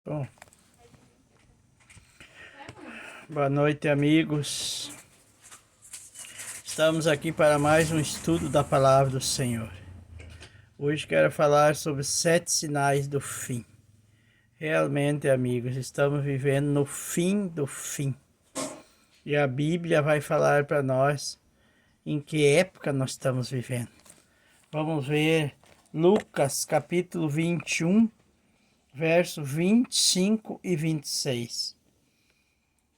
Bom, boa noite, amigos. Estamos aqui para mais um estudo da Palavra do Senhor. Hoje quero falar sobre 7 sinais do fim. Realmente, amigos, estamos vivendo no fim do fim. E a Bíblia vai falar para nós em que época nós estamos vivendo. Vamos ver Lucas capítulo 21, verso 25 e 26.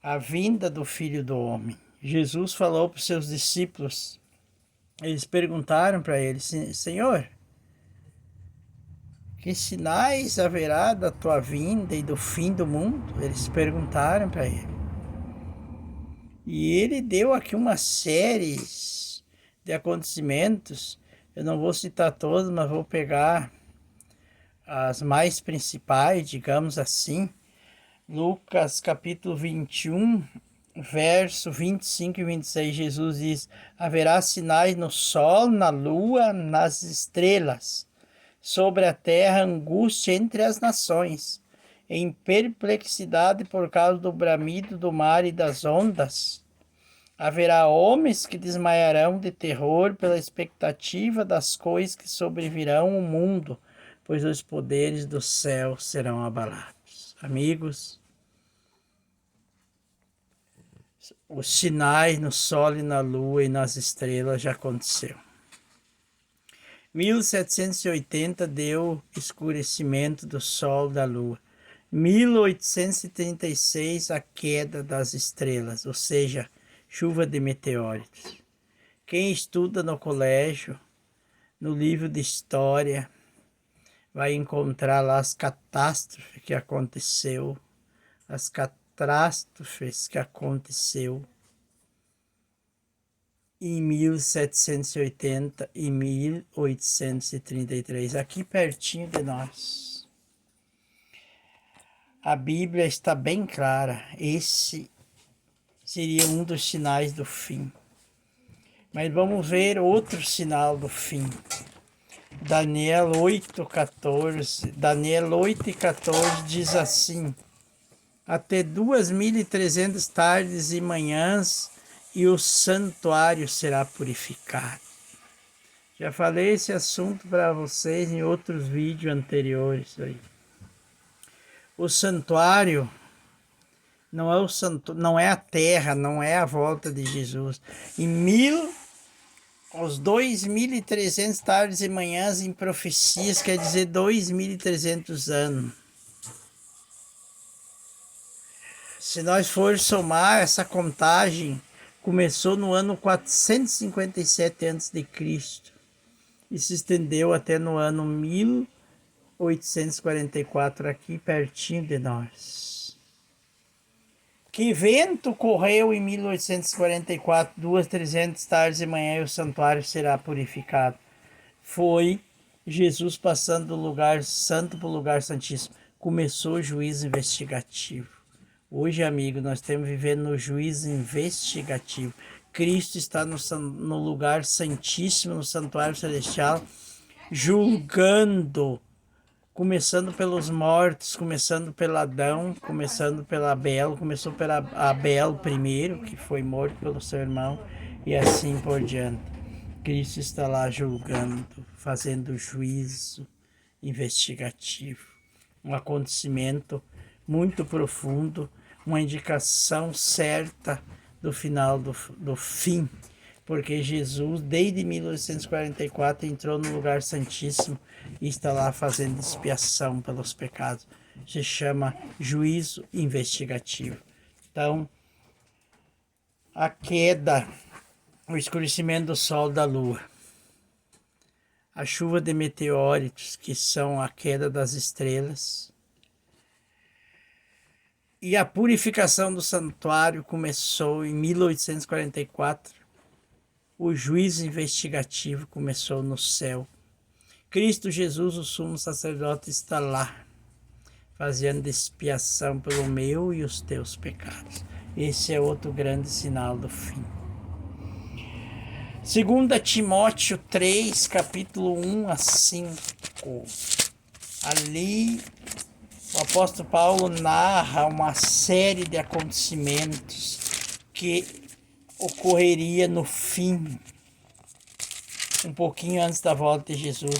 A vinda do Filho do Homem. Jesus falou para os seus discípulos, eles perguntaram para ele: Senhor, que sinais haverá da tua vinda e do fim do mundo? Eles perguntaram para ele. E ele deu aqui uma série de acontecimentos. Eu não vou citar todos, mas vou pegar as mais principais, digamos assim. Lucas capítulo 21, verso 25 e 26, Jesus diz: haverá sinais no sol, na lua, nas estrelas, sobre a terra angústia entre as nações, em perplexidade por causa do bramido do mar e das ondas. Haverá homens que desmaiarão de terror pela expectativa das coisas que sobrevirão ao mundo, pois os poderes do céu serão abalados. Amigos, os sinais no sol e na lua e nas estrelas já aconteceu. 1780 deu escurecimento do sol e da lua. 1836 a queda das estrelas, ou seja, chuva de meteoritos. Quem estuda no colégio, no livro de história, vai encontrar lá as catástrofes que aconteceu, em 1780 e 1833, aqui pertinho de nós. A Bíblia está bem clara, esse seria um dos sinais do fim. Mas vamos ver outro sinal do fim. Daniel 8:14 diz assim: até 2.300 tardes e manhãs e o santuário será purificado. Já falei esse assunto para vocês em outros vídeos anteriores aí. O santuário não é a terra, não é a volta de Jesus. Os 2.300 tardes e manhãs em profecias quer dizer 2.300 anos. Se nós for somar essa contagem, começou no ano 457 a.C. e se estendeu até no ano 1844, aqui pertinho de nós. Que vento correu em 1844, 2.300 tardes e manhã e o santuário será purificado? Foi Jesus passando do lugar santo para o lugar santíssimo. Começou o juízo investigativo. Hoje, amigo, nós estamos vivendo no juízo investigativo. Cristo está no lugar santíssimo, no santuário celestial, julgando, começando pelos mortos, começando pelo Adão, começando pela Abel, começou pela Abel primeiro, que foi morto pelo seu irmão, e assim por diante. Cristo está lá julgando, fazendo juízo investigativo. Um acontecimento muito profundo, uma indicação certa do final do fim, porque Jesus, desde 1844, entrou no lugar santíssimo e está lá fazendo expiação pelos pecados. Se chama juízo investigativo. Então, a queda, o escurecimento do sol e da lua, a chuva de meteoritos, que são a queda das estrelas, e a purificação do santuário começou em 1844. O juízo investigativo começou no céu. Cristo Jesus, o sumo sacerdote, está lá, fazendo expiação pelo meu e os teus pecados. Esse é outro grande sinal do fim. 2 Timóteo 3, capítulo 1 a 5. Ali O apóstolo Paulo narra uma série de acontecimentos que ocorreria no fim, um pouquinho antes da volta de Jesus.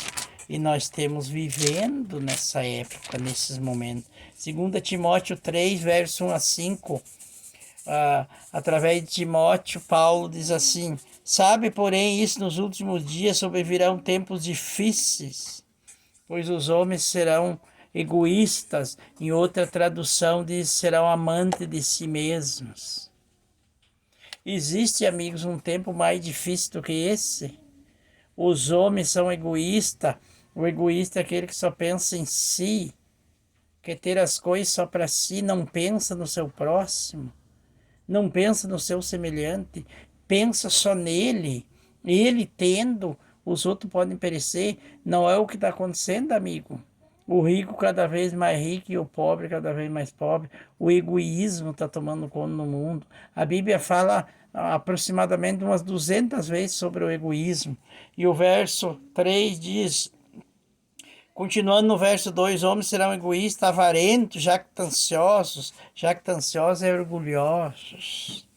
E nós estamos vivendo nessa época, nesses momentos. 2 Timóteo 3, verso 1 a 5, através de Timóteo, Paulo diz assim: sabe, porém, isso nos últimos dias sobrevirão tempos difíceis, pois os homens serão egoístas. Em outra tradução diz, serão amantes de si mesmos. Existe, amigos, um tempo mais difícil do que esse? Os homens são egoístas. O egoísta é aquele que só pensa em si, quer ter as coisas só para si, não pensa no seu próximo, não pensa no seu semelhante, pensa só nele. Ele tendo, os outros podem perecer. Não é o que está acontecendo, amigo. O rico cada vez mais rico e o pobre cada vez mais pobre. O egoísmo está tomando conta no mundo. A Bíblia fala aproximadamente umas 200 vezes sobre o egoísmo. E o verso 3 diz, continuando no verso 2, homens serão egoístas, avarentos, jactanciosos é orgulhosos,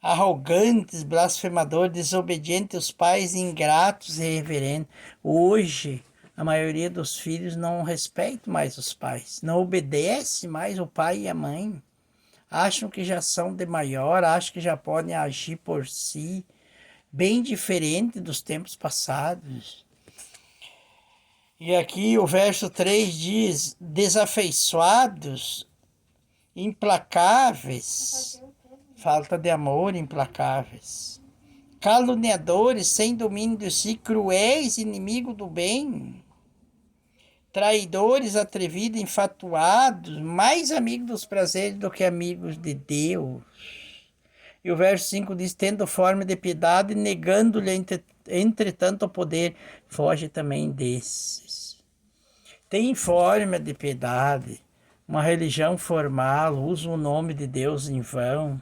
arrogantes, blasfemadores, desobedientes aos pais, ingratos e irreverentes. Hoje, a maioria dos filhos não respeita mais os pais, não obedece mais o pai e a mãe. Acham que já são de maior, acham que já podem agir por si, bem diferente dos tempos passados. E aqui o verso 3 diz, desafeiçoados, implacáveis, falta de amor, implacáveis, caluniadores, sem domínio de si, cruéis, inimigos do bem, traidores, atrevidos, infatuados, mais amigos dos prazeres do que amigos de Deus. E o verso 5 diz, tendo forma de piedade, negando-lhe entretanto o poder, foge também desses. Tem forma de piedade, uma religião formal, usa o nome de Deus em vão,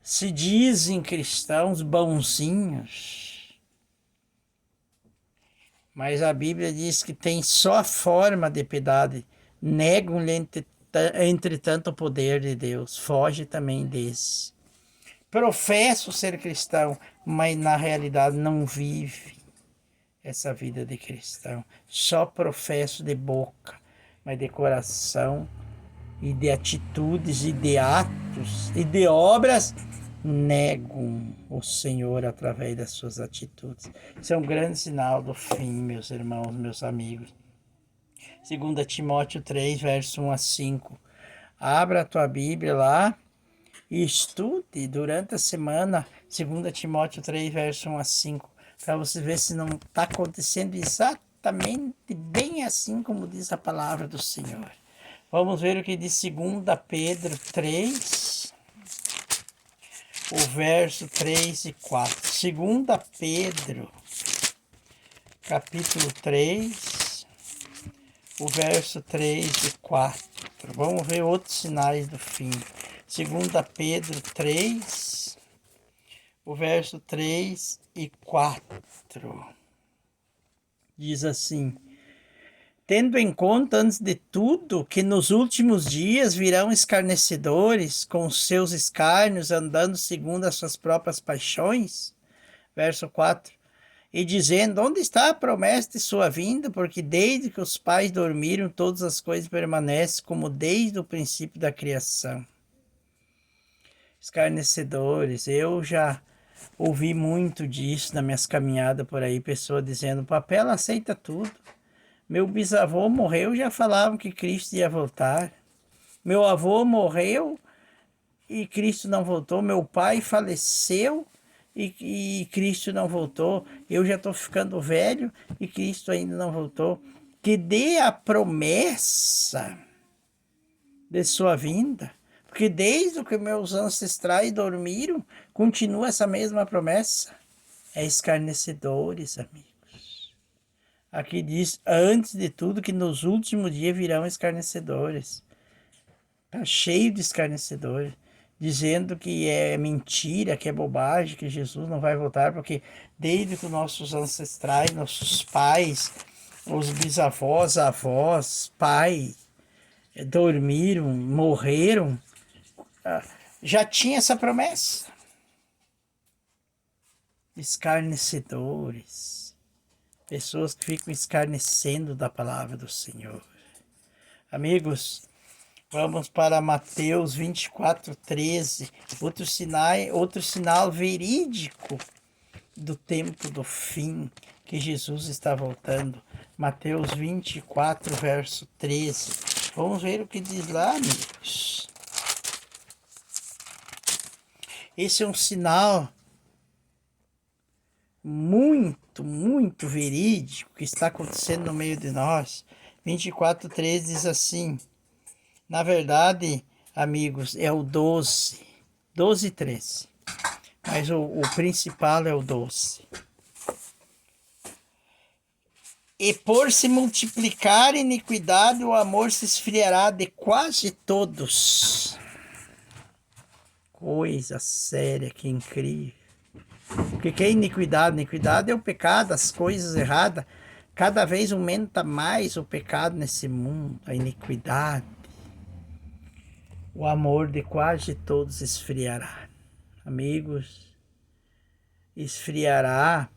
se dizem cristãos bonzinhos, mas a Bíblia diz que tem só a forma de piedade, negam-lhe entretanto o poder de Deus, foge também desse. Professo ser cristão, mas na realidade não vive essa vida de cristão. Só professo de boca, mas de coração e de atitudes e de atos e de obras negam o Senhor através das suas atitudes. Isso é um grande sinal do fim, meus irmãos, meus amigos. 2 Timóteo 3, verso 1 a 5. Abra a tua Bíblia lá e estude durante a semana 2 Timóteo 3, verso 1 a 5, para você ver se não está acontecendo exatamente bem assim como diz a palavra do Senhor. Vamos ver o que diz 2 Pedro 3, o verso 3 e 4. 2 Pedro, capítulo 3, o verso 3 e 4. Vamos ver outros sinais do fim. 2 Pedro 3, o verso 3 e 4. Diz assim, tendo em conta, antes de tudo, que nos últimos dias virão escarnecedores, com seus escárnios, andando segundo as suas próprias paixões. Verso 4. E dizendo, onde está a promessa de sua vinda? Porque desde que os pais dormiram, todas as coisas permanecem como desde o princípio da criação. Escarnecedores, eu já ouvi muito disso nas minhas caminhadas por aí, pessoa dizendo, o papel aceita tudo. Meu bisavô morreu, já falavam que Cristo ia voltar. Meu avô morreu e Cristo não voltou. Meu pai faleceu e Cristo não voltou. Eu já estou ficando velho e Cristo ainda não voltou. Que dê a promessa de sua vinda. Porque desde que meus ancestrais dormiram, continua essa mesma promessa. É escarnecedores, amigos. Aqui diz, antes de tudo, que nos últimos dias virão escarnecedores. Está cheio de escarnecedores, dizendo que é mentira, que é bobagem, que Jesus não vai voltar, porque desde que os nossos ancestrais, nossos pais, os bisavós, avós, pai, dormiram, morreram, já tinha essa promessa. Escarnecedores, pessoas que ficam escarnecendo da palavra do Senhor. Amigos, vamos para Mateus 24:13, outro sinal verídico do tempo do fim, que Jesus está voltando. Mateus 24, verso 13. Vamos ver o que diz lá, amigos. Esse é um sinal muito, muito verídico que está acontecendo no meio de nós. 24:13 diz assim, na verdade, amigos, é o 12 e 13, mas o principal é o 12. E por se multiplicar a iniquidade, o amor se esfriará de quase todos. Coisa séria, que incrível. O que é iniquidade? Iniquidade é o pecado, as coisas erradas. Cada vez aumenta mais o pecado nesse mundo, a iniquidade. O amor de quase todos esfriará. Amigos, esfriará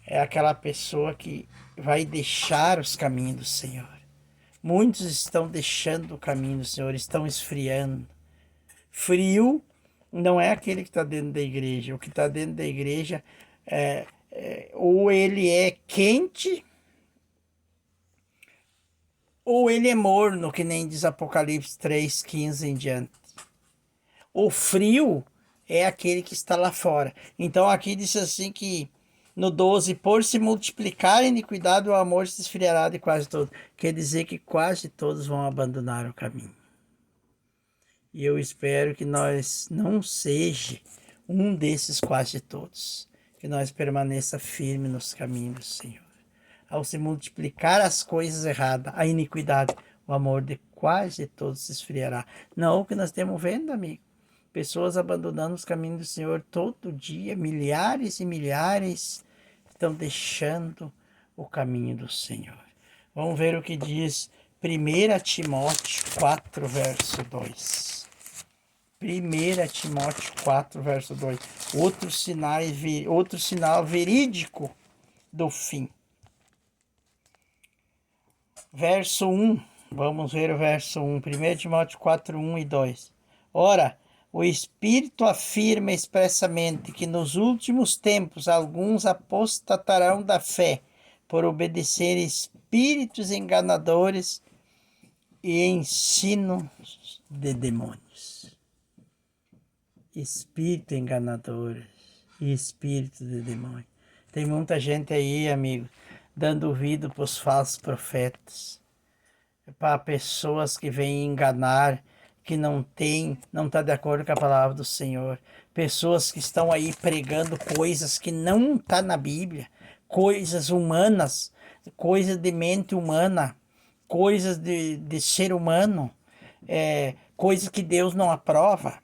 é aquela pessoa que vai deixar os caminhos do Senhor. Muitos estão deixando o caminho do Senhor, estão esfriando. Frio não é aquele que está dentro da igreja. O que está dentro da igreja ou ele é quente ou ele é morno, que nem diz Apocalipse 3:15 em diante. O frio é aquele que está lá fora. Então aqui diz assim que no 12, por se multiplicar a iniquidade, o amor se esfriará de quase todos. Quer dizer que quase todos vão abandonar o caminho. E eu espero que nós não seja um desses quase todos. Que nós permaneça firme nos caminhos do Senhor. Ao se multiplicar as coisas erradas, a iniquidade, o amor de quase todos se esfriará. Não o que nós estamos vendo, amigo. Pessoas abandonando os caminhos do Senhor todo dia, milhares e milhares estão deixando o caminho do Senhor. Vamos ver o que diz 1 Timóteo 4, verso 2. 1 Timóteo 4, verso 2. Outro sinal verídico do fim. Verso 1. Vamos ver o verso 1. 1 Timóteo 4, 1 e 2. Ora, o Espírito afirma expressamente que nos últimos tempos alguns apostatarão da fé por obedecer espíritos enganadores e ensinos de demônios. Espírito enganador e espírito de demônio. Tem muita gente aí, amigo, dando ouvido para os falsos profetas, para pessoas que vêm enganar, que não está de acordo com a palavra do Senhor. Pessoas que estão aí pregando coisas que não está na Bíblia, coisas humanas, coisas de mente humana, coisas de ser humano, coisas que Deus não aprova.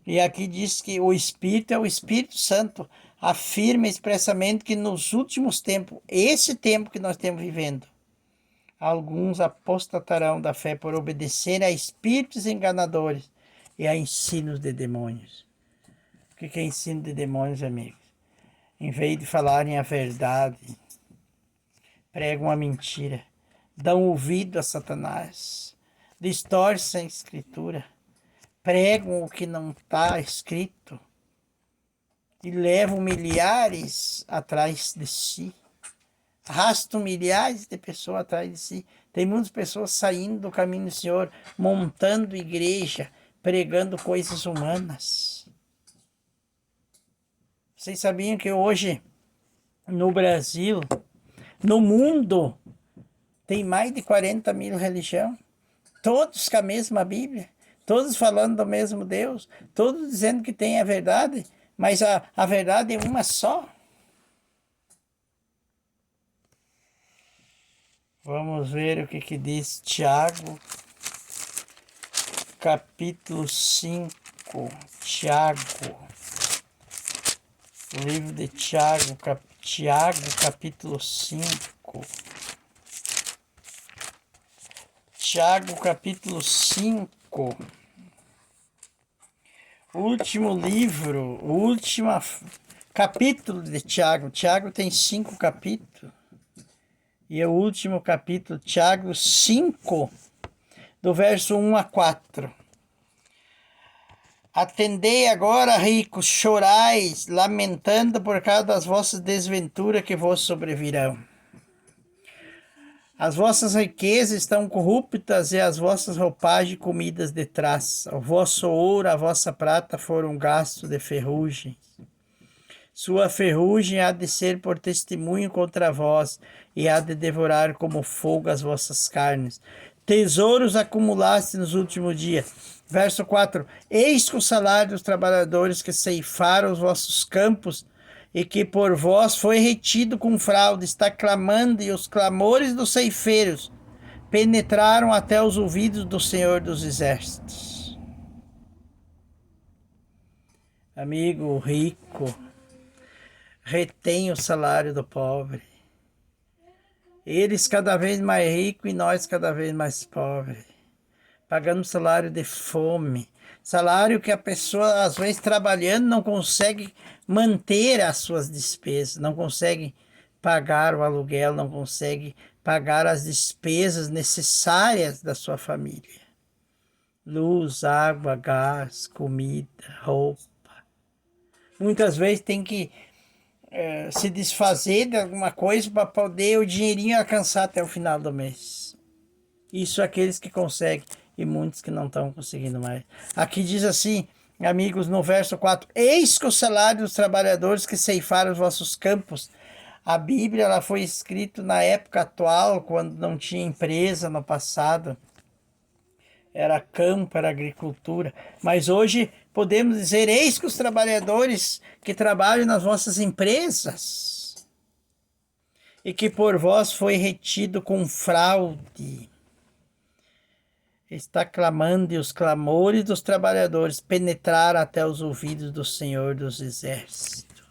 E aqui diz que o Espírito é o Espírito Santo, afirma expressamente que nos últimos tempos, esse tempo que nós estamos vivendo, alguns apostatarão da fé por obedecer a espíritos enganadores e a ensinos de demônios. O que é ensino de demônios, amigos? Em vez de falarem a verdade, pregam a mentira, dão ouvido a Satanás, distorcem a Escritura, pregam o que não está escrito e levam milhares atrás de si. Arrastam milhares de pessoas atrás de si. Tem muitas pessoas saindo do caminho do Senhor, montando igreja, pregando coisas humanas. Vocês sabiam que hoje, no Brasil, no mundo, tem mais de 40 mil religiões? Todos com a mesma Bíblia, todos falando do mesmo Deus, todos dizendo que tem a verdade, mas a verdade é uma só. Vamos ver o que diz Tiago, capítulo 5. Tiago, o livro de Tiago, capítulo 5. Tiago, capítulo 5. O último livro, o último capítulo de Tiago. Tiago tem 5 capítulos. E é o último capítulo, Tiago 5, do verso 1 a 4. Atendei agora, ricos, chorais, lamentando por causa das vossas desventuras que vos sobrevirão. As vossas riquezas estão corruptas e as vossas roupagens comidas de traça. O vosso ouro, a vossa prata foram gastos de ferrugem. Sua ferrugem há de ser por testemunho contra vós, e há de devorar como fogo as vossas carnes. Tesouros acumulaste nos últimos dias. Verso 4. Eis que o salário dos trabalhadores que ceifaram os vossos campos, e que por vós foi retido com fraude, está clamando, e os clamores dos ceifeiros penetraram até os ouvidos do Senhor dos Exércitos. Amigo rico, retém o salário do pobre. Eles cada vez mais ricos e nós cada vez mais pobres. Pagando salário de fome. Salário que a pessoa, às vezes, trabalhando, não consegue manter as suas despesas, não consegue pagar o aluguel, não consegue pagar as despesas necessárias da sua família. Luz, água, gás, comida, roupa. Muitas vezes tem que se desfazer de alguma coisa para poder o dinheirinho alcançar até o final do mês. Isso aqueles que conseguem e muitos que não estão conseguindo mais. Aqui diz assim, amigos, no verso 4, eis que o salário dos trabalhadores que ceifaram os vossos campos. A Bíblia ela foi escrita na época atual, quando não tinha empresa no passado. Era campo, era agricultura. Mas hoje podemos dizer, eis que os trabalhadores que trabalham nas vossas empresas e que por vós foi retido com fraude, está clamando, e os clamores dos trabalhadores penetraram até os ouvidos do Senhor dos Exércitos.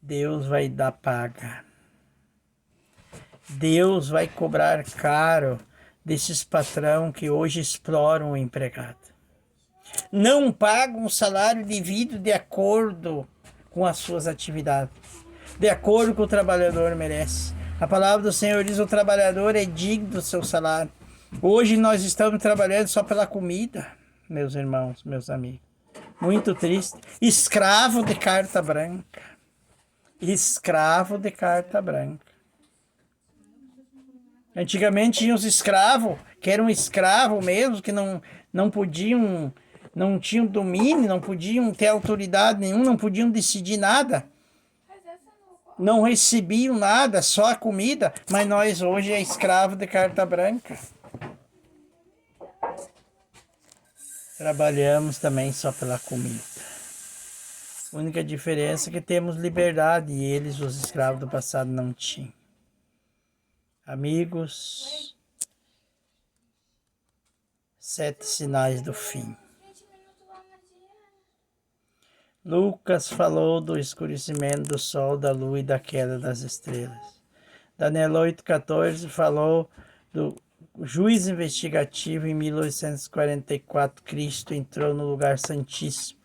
Deus vai dar paga. Deus vai cobrar caro desses patrão que hoje exploram o empregado. Não pagam o salário devido de acordo com as suas atividades, de acordo com o trabalhador merece. A palavra do Senhor diz, o trabalhador é digno do seu salário. Hoje nós estamos trabalhando só pela comida, meus irmãos, meus amigos. Muito triste. Escravo de carta branca. Escravo de carta branca. Antigamente tinha os escravos, que eram escravos mesmo, que não podiam, não tinham domínio, não podiam ter autoridade nenhuma, não podiam decidir nada. Não recebiam nada, só a comida, mas nós hoje é escravo de carta branca. Trabalhamos também só pela comida. A única diferença é que temos liberdade e eles, os escravos do passado, não tinham. Amigos, 7 sinais do fim. Lucas falou do escurecimento do sol, da lua e da queda das estrelas. Daniel 8,14 falou do juiz investigativo. Em 1844, Cristo entrou no lugar santíssimo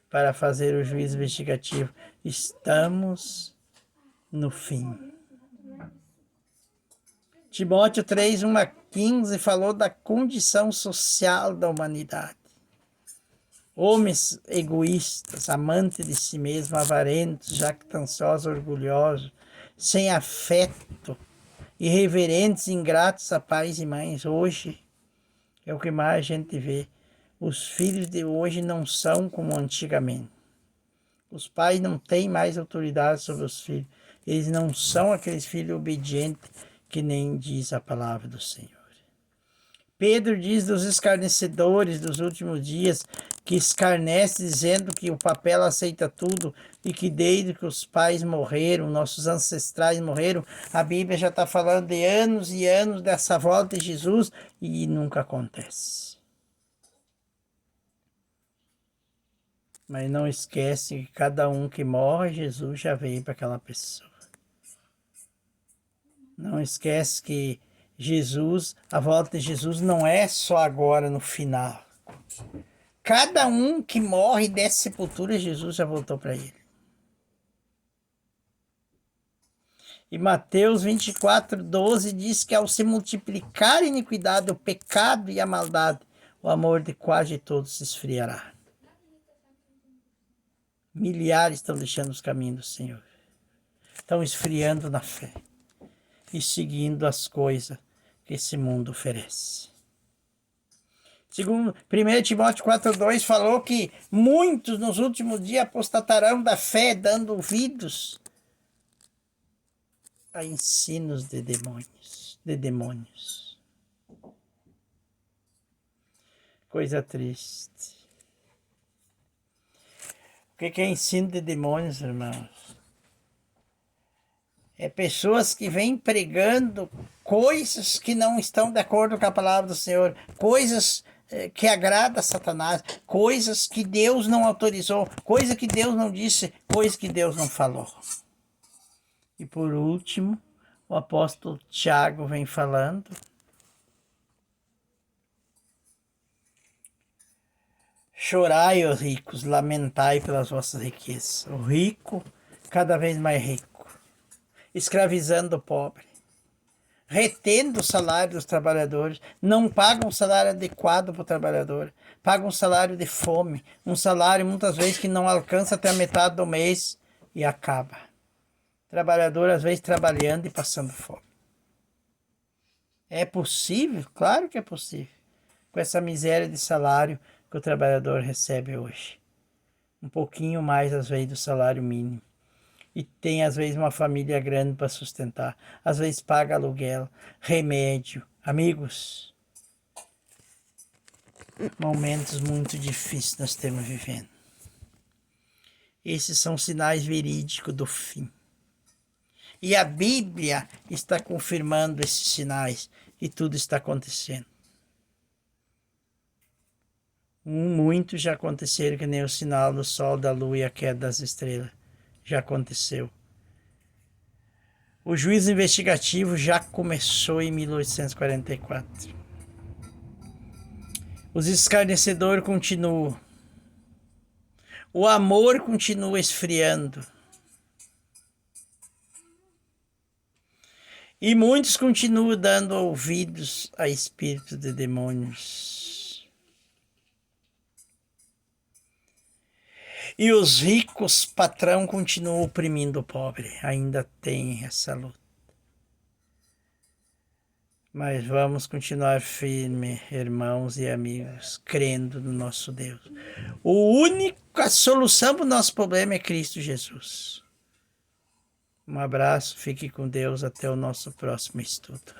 para fazer o juiz investigativo. Estamos no fim. Timóteo 3, 1 a 15 falou da condição social da humanidade. Homens egoístas, amantes de si mesmos, avarentos, jactanciosos, orgulhosos, sem afeto, irreverentes, ingratos a pais e mães. Hoje é o que mais a gente vê. Os filhos de hoje não são como antigamente. Os pais não têm mais autoridade sobre os filhos. Eles não são aqueles filhos obedientes que nem diz a palavra do Senhor. Pedro diz dos escarnecedores dos últimos dias, que escarnece dizendo que o papel aceita tudo e que desde que os pais morreram, nossos ancestrais morreram, a Bíblia já está falando de anos e anos dessa volta de Jesus e nunca acontece. Mas não esquece que cada um que morre, Jesus já veio para aquela pessoa. Não esquece que Jesus, a volta de Jesus não é só agora no final. Cada um que morre e desce sepultura, Jesus já voltou para ele. E Mateus 24:12 diz que ao se multiplicar a iniquidade, o pecado e a maldade, o amor de quase todos se esfriará. Milhares estão deixando os caminhos do Senhor. Estão esfriando na fé e seguindo as coisas que esse mundo oferece. Segundo 1 Timóteo 4:2 falou que muitos nos últimos dias apostatarão da fé, dando ouvidos a ensinos de demônios. Coisa triste. O que é ensino de demônios, irmãos? É pessoas que vêm pregando coisas que não estão de acordo com a palavra do Senhor, coisas que agradam a Satanás, coisas que Deus não autorizou, coisas que Deus não disse, coisas que Deus não falou. E por último, o apóstolo Tiago vem falando. Chorai, os ricos, lamentai pelas vossas riquezas. O rico, cada vez mais rico, escravizando o pobre, retendo o salário dos trabalhadores, não pagam um salário adequado para o trabalhador, pagam um salário de fome, um salário muitas vezes que não alcança até a metade do mês e acaba. Trabalhador às vezes trabalhando e passando fome. É possível? Claro que é possível. Com essa miséria de salário que o trabalhador recebe hoje. Um pouquinho mais às vezes do salário mínimo. E tem às vezes uma família grande para sustentar. Às vezes paga aluguel, remédio. Amigos, momentos muito difíceis nós estamos vivendo. Esses são sinais verídicos do fim. E a Bíblia está confirmando esses sinais e tudo está acontecendo. Muitos já aconteceram, que nem o sinal do sol, da lua e a queda das estrelas. Já aconteceu. O juízo investigativo já começou em 1844. Os escarnecedores continuam. O amor continua esfriando. E muitos continuam dando ouvidos a espíritos de demônios. E os ricos, patrão, continuam oprimindo o pobre. Ainda tem essa luta. Mas vamos continuar firme, irmãos e amigos, crendo no nosso Deus. A única solução para o nosso problema é Cristo Jesus. Um abraço, fique com Deus, até o nosso próximo estudo.